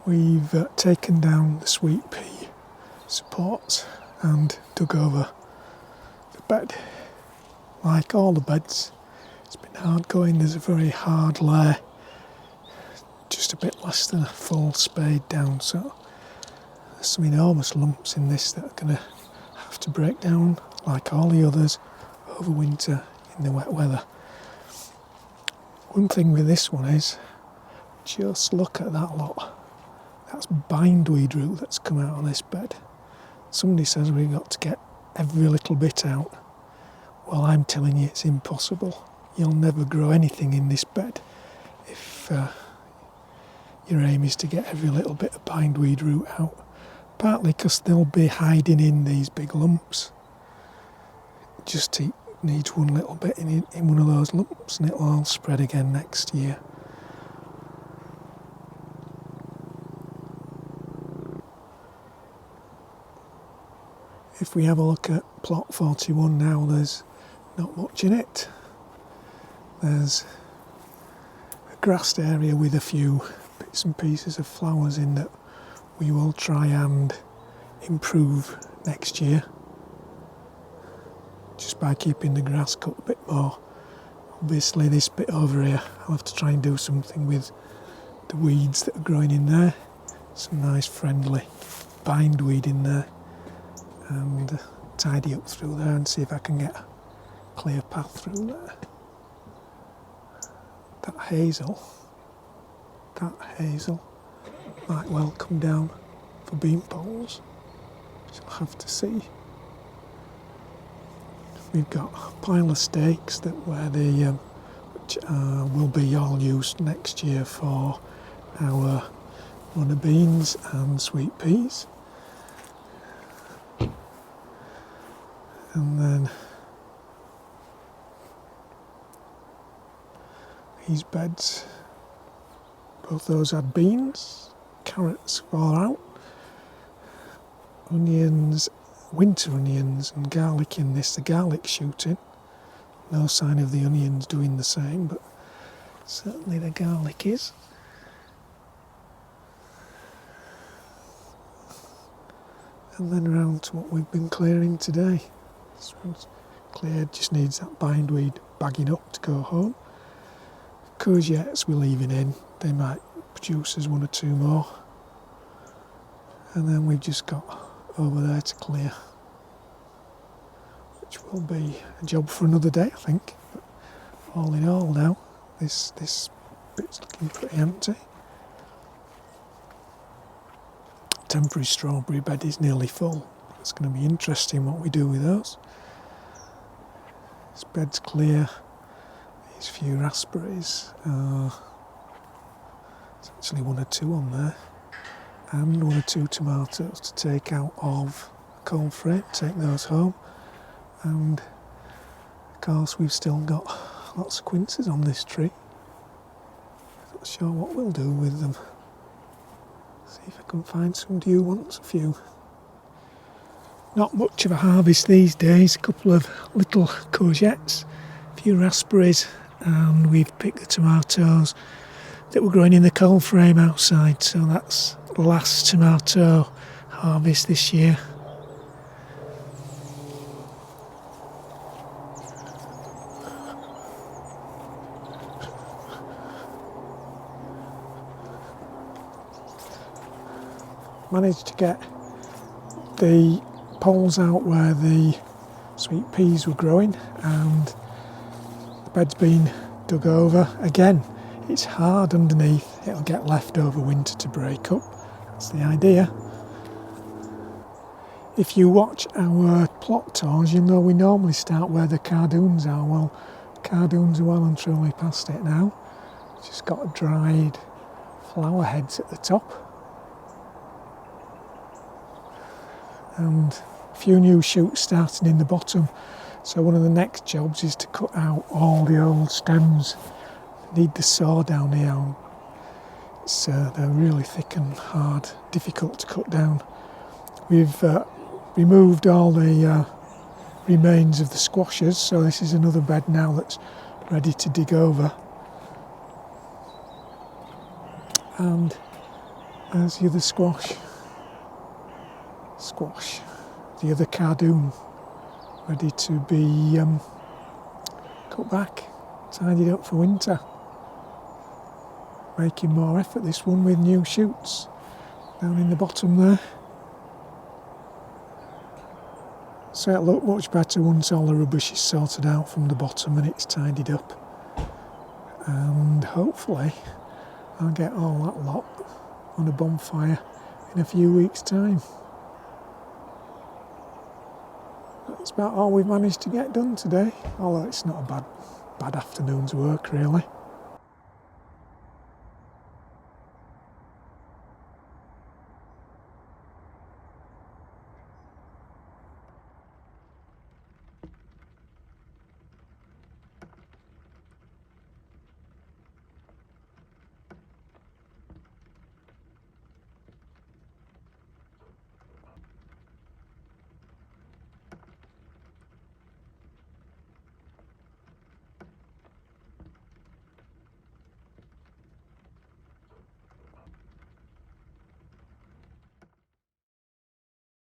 We've taken down the sweet pea supports and dug over the bed. Like all the beds, it's been hard going. There's a very hard layer, just a bit less than a full spade down, so there's some enormous lumps in this that are going to have to break down like all the others over winter in the wet weather. One thing with this one is, just look at that lot. That's bindweed root that's come out of this bed. Somebody says we've got to get every little bit out. Well, I'm telling you it's impossible. You'll never grow anything in this bed if your aim is to get every little bit of bindweed root out. Partly because they'll be hiding in these big lumps. It just needs one little bit in one of those lumps and it'll all spread again next year. If we have a look at plot 41 now, there's not much in it. There's a grassed area with a few bits and pieces of flowers in that we will try and improve next year, just by keeping the grass cut a bit more. Obviously this bit over here, I'll have to try and do something with the weeds that are growing in there. Some nice friendly bindweed in there. And tidy up through there and see if I can get a clear path through there. That hazel might well come down for bean poles. Shall have to see. We've got a pile of stakes which will be all used next year for our runner beans and sweet peas. And then these beds, both those had beans, carrots were all out, onions, winter onions and garlic in this. The garlic shooting, no sign of the onions doing the same, but certainly the garlic is. And then round to what we've been clearing today. This one's cleared, just needs that bindweed bagging up to go home. Courgettes we're leaving in, they might produce us one or two more. And then we've just got over there to clear, which will be a job for another day, I think. But all in all now, this bit's looking pretty empty. Temporary strawberry bed is nearly full. It's going to be interesting what we do with those. This bed's clear. These few raspberries. There's actually one or two on there. And one or two tomatoes to take out of the cold frame, take those home. And of course we've still got lots of quinces on this tree. Not sure what we'll do with them. See if I can find somebody who wants a few. Not much of a harvest these days, a couple of little courgettes, a few raspberries, and we've picked the tomatoes that were growing in the cold frame outside, so that's the last tomato harvest this year. Managed to get the poles out where the sweet peas were growing, and the bed's been dug over. Again, it's hard underneath, it'll get left over winter to break up. That's the idea. If you watch our plot tours, you'll know we normally start where the cardoons are. Well, cardoons are well and truly past it now. Just got dried flower heads at the top. And a few new shoots starting in the bottom. So one of the next jobs is to cut out all the old stems. Need the saw down here. They're really thick and hard, difficult to cut down. We've removed all the remains of the squashes, so this is another bed now that's ready to dig over. And There's the other squash. The other cardoon, ready to be cut back, tidied up for winter. Making more effort, this one, with new shoots down in the bottom there. So it'll look much better once all the rubbish is sorted out from the bottom and it's tidied up. And hopefully I'll get all that lot on a bonfire in a few weeks' time. That's about all we've managed to get done today, although it's not a bad afternoon's work really.